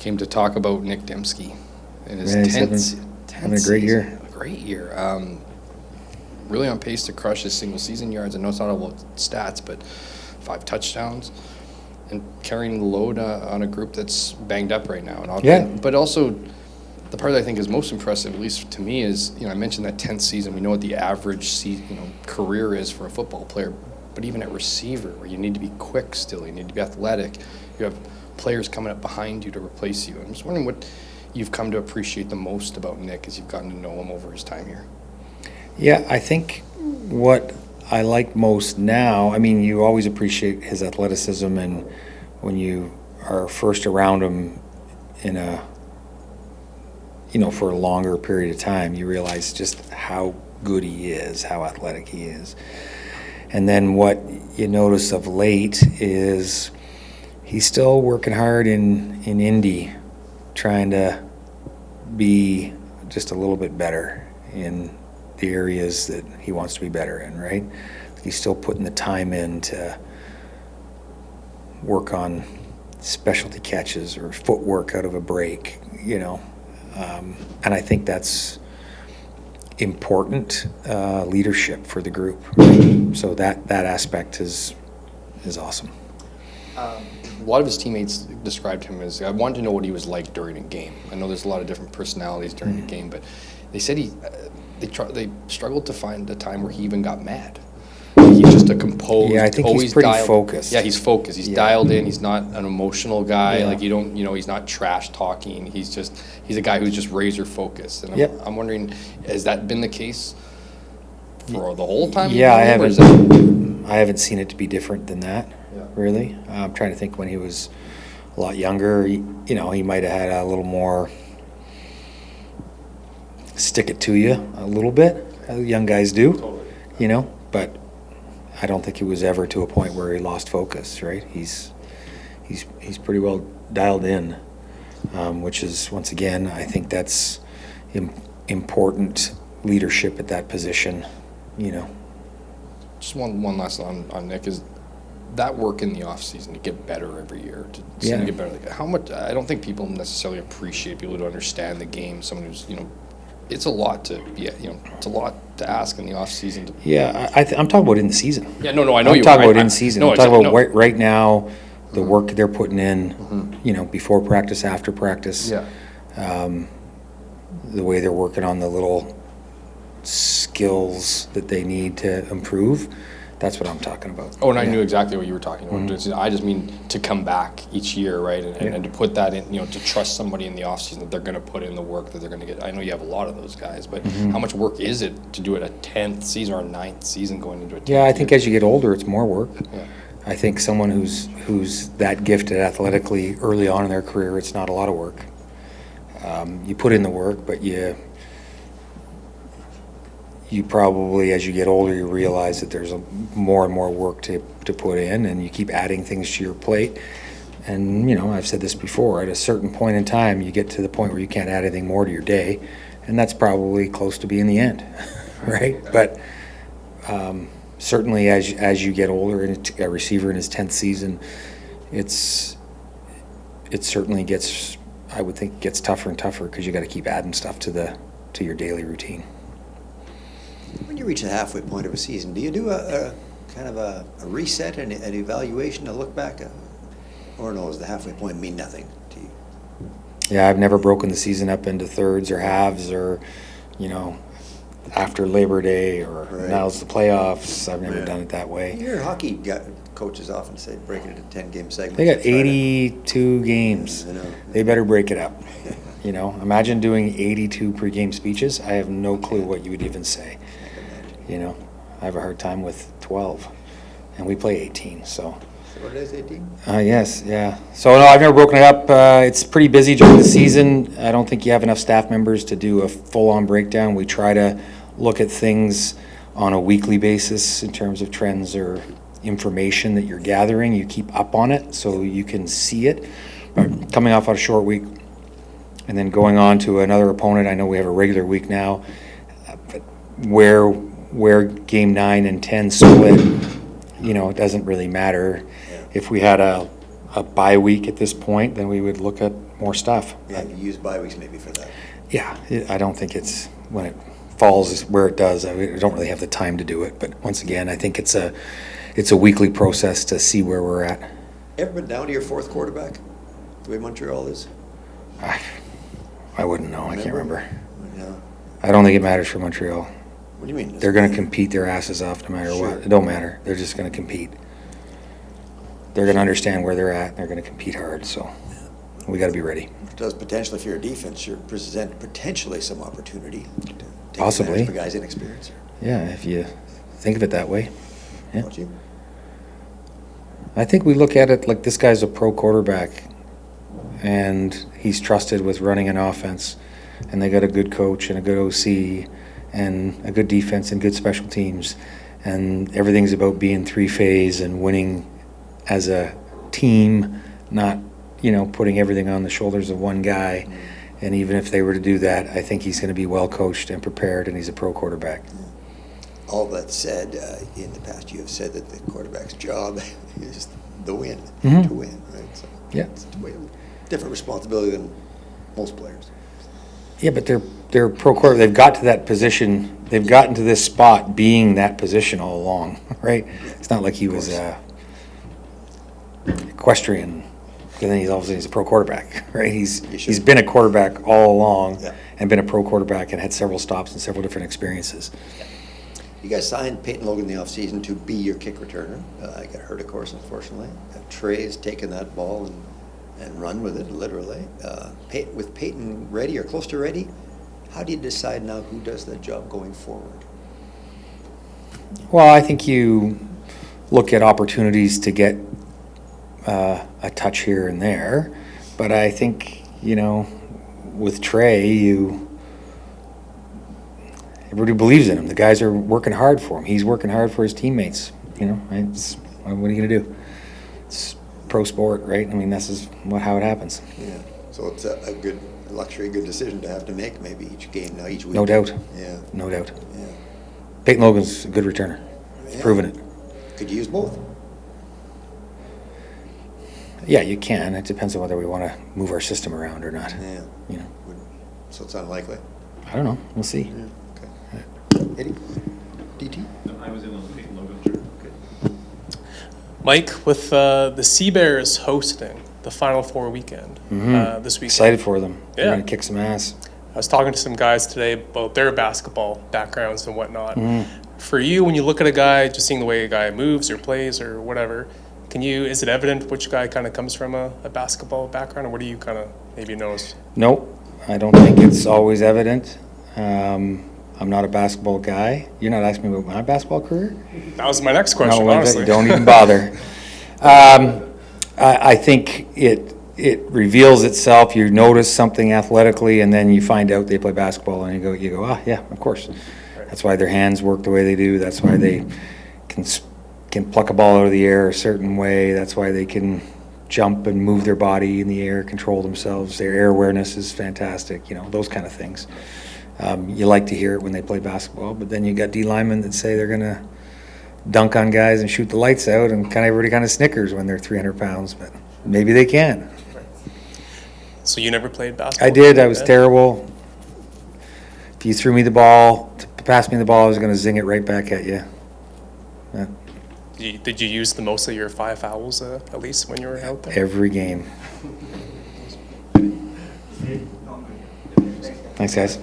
came to talk about Nick Demsky in his Yeah, he's 10th having a great year. A great year. Really on pace to crush his single season yards. I know it's not all about stats, but 5 touchdowns and carrying the load on a group that's banged up right now. But also, the part that I think is most impressive, at least to me, is, I mentioned that 10th season. We know what the average career is for a football player, but even at receiver, where you need to be quick still, you need to be athletic, you have players coming up behind you to replace you. I'm just wondering what you've come to appreciate the most about Nick as you've gotten to know him over his time here. Yeah, I think what I like most now, you always appreciate his athleticism, and when you are first around him in for a longer period of time, you realize just how good he is, how athletic he is. And then what you notice of late is he's still working hard in Indy, trying to be just a little bit better in the areas that he wants to be better in, right? He's still putting the time in to work on specialty catches or footwork out of a break, and I think that's important leadership for the group. So that aspect is awesome. A lot of his teammates described him as, I wanted to know what he was like during a game. I know there's a lot of different personalities during a game, but they said they struggled to find a time where he even got mad. He's just a composed. Yeah, I think he's pretty focused. Yeah, he's focused. He's dialed in. He's not an emotional guy. Yeah. Like he's not trash talking. He's a guy who's just razor focused. And I'm wondering, has that been the case for the whole time? Yeah, I haven't seen it to be different than that. Yeah. Really, I'm trying to think when he was a lot younger. He might have had a little more stick it to you a little bit. Young guys do, totally. But I don't think he was ever to a point where he lost focus, right? He's pretty well dialed in, which is, once again, I think that's important leadership at that position, Just one last on Nick is that work in the off season to get better every year, to get better. Like, how much? I don't think people necessarily appreciate people to understand the game. Someone who's it's a lot to it's a lot to ask in the off season. I'm talking about in the season. Yeah, no, I know I'm you're talking about in season. I'm talking about right now, the Mm-hmm. work they're putting in. Before practice, after practice. Yeah. The way they're working on the little skills that they need to improve. That's what I'm talking about. Oh, and I knew exactly what you were talking about. Mm-hmm. I just mean to come back each year, right, and to put that in, to trust somebody in the off season that they're going to put in the work that they're going to get. I know you have a lot of those guys, but how much work is it to do it a 10th season or a 9th season going into a 10th I think year? as you get older, it's more work. Yeah. I think someone who's that gifted athletically early on in their career, it's not a lot of work. You put in the work, but you probably, as you get older, you realize that there's more and more work to put in, and you keep adding things to your plate. And, I've said this before, at a certain point in time, you get to the point where you can't add anything more to your day, and that's probably close to being the end, right? But certainly as you get older, and a receiver in his 10th season, it certainly gets, I would think, gets tougher and tougher because you got to keep adding stuff to your daily routine. When you reach the halfway point of a season, do you do a kind of a reset and an evaluation to look back at? Or no, does the halfway point mean nothing to you? Yeah, I've never broken the season up into thirds or halves or, after Labor Day or now's the playoffs. I've never done it that way. You hear hockey coaches often say break it into 10-game segments. They got 82 games. They better break it up. Imagine doing 82 pregame speeches. I have no clue what you would even say. I have a hard time with 12, and we play 18. So what is 18? Yes, yeah. So no, I've never broken it up. It's pretty busy during the season. I don't think you have enough staff members to do a full-on breakdown. We try to look at things on a weekly basis in terms of trends or information that you're gathering. You keep up on it so you can see it. But coming off on a short week and then going on to another opponent, I know we have a regular week now, but where game 9 and 10 split, it doesn't really matter. If we had a a bye week at this point, then we would look at more stuff. Yeah, you use bye weeks maybe for that. Yeah, I don't think it's, when it falls where it does, I don't really have the time to do it. But once again, I think it's a weekly process to see where we're at. Ever been down to your fourth quarterback, the way Montreal is? I wouldn't know. I can't remember. Yeah. I don't think it matters for Montreal. What do you mean? They're going to compete their asses off no matter what. It don't matter. They're just going to compete. They're going to understand where they're at, and they're going to compete hard. So we got to be ready. It does potentially, for your defense, you present potentially some opportunity to take Possibly. advantage of a guy's inexperience. Yeah, if you think of it that way. Yeah. Don't you? I think we look at it like this guy's a pro quarterback, and he's trusted with running an offense, and they got a good coach and a good OC and a good defense and good special teams, and everything's about being three-phase and winning as a team, not, putting everything on the shoulders of one guy. And even if they were to do that, I think he's going to be well coached and prepared, and he's a pro quarterback. All that said, in the past you have said that the quarterback's job is the win, Mhm. to win, right? So Yeah. it's a different responsibility than most players. Yeah, but they're pro quarterback. They've got to that position. They've gotten to this spot being that position all along, right? It's not like he was equestrian, and then all of a sudden he's a pro quarterback, right? He's been a quarterback all along, Yeah. and been a pro quarterback and had several stops and several different experiences. You guys signed Peyton Logan in the offseason to be your kick returner. I got hurt, of course, unfortunately. Trey's taken that ball and run with it, literally. With Peyton ready or close to ready, how do you decide now who does that job going forward? Well, I think you look at opportunities to get a touch here and there, but I think, with Trey, everybody believes in him. The guys are working hard for him. He's working hard for his teammates. What are you going to do? It's pro sport, right? I mean, this is how it happens. Yeah, so it's a good luxury, good decision to have to make maybe each game now, each week. No doubt. Yeah. No doubt. Yeah. Peyton Logan's a good returner. He's proven it. Could you use both? Yeah, you can. It depends on whether we want to move our system around or not. Yeah. So it's unlikely? I don't know. We'll see. Yeah, okay. Eddie? DT? No, I was in on the Peyton Logan shirt. Okay. Mike, with the Sea Bears hosting the Final Four weekend this weekend. Excited for them. They're Yeah. going to kick some ass. I was talking to some guys today about their basketball backgrounds and whatnot. For you, when you look at a guy, just seeing the way a guy moves or plays or whatever, is it evident which guy kind of comes from a basketball background, or what do you kind of maybe notice? Nope. I don't think it's always evident. I'm not a basketball guy. You're not asking me about my basketball career? That was my next question, No, honestly. don't even bother. I think it reveals itself. You notice something athletically, and then you find out they play basketball, and you go, yeah, of course. That's why their hands work the way they do. That's why they can pluck a ball out of the air a certain way. That's why they can jump and move their body in the air, control themselves. Their air awareness is fantastic. Those kind of things. You like to hear it when they play basketball, but then you got D linemen that say they're gonna dunk on guys and shoot the lights out, and everybody kind of snickers when they're 300 pounds, but maybe they can. So you never played basketball? I did. I was Yeah. terrible. If you threw me the ball, pass me the ball, I was gonna zing it right back at you. Yeah. Did you use the most of your 5 fouls at least when you were out there? Every game. Thanks, guys.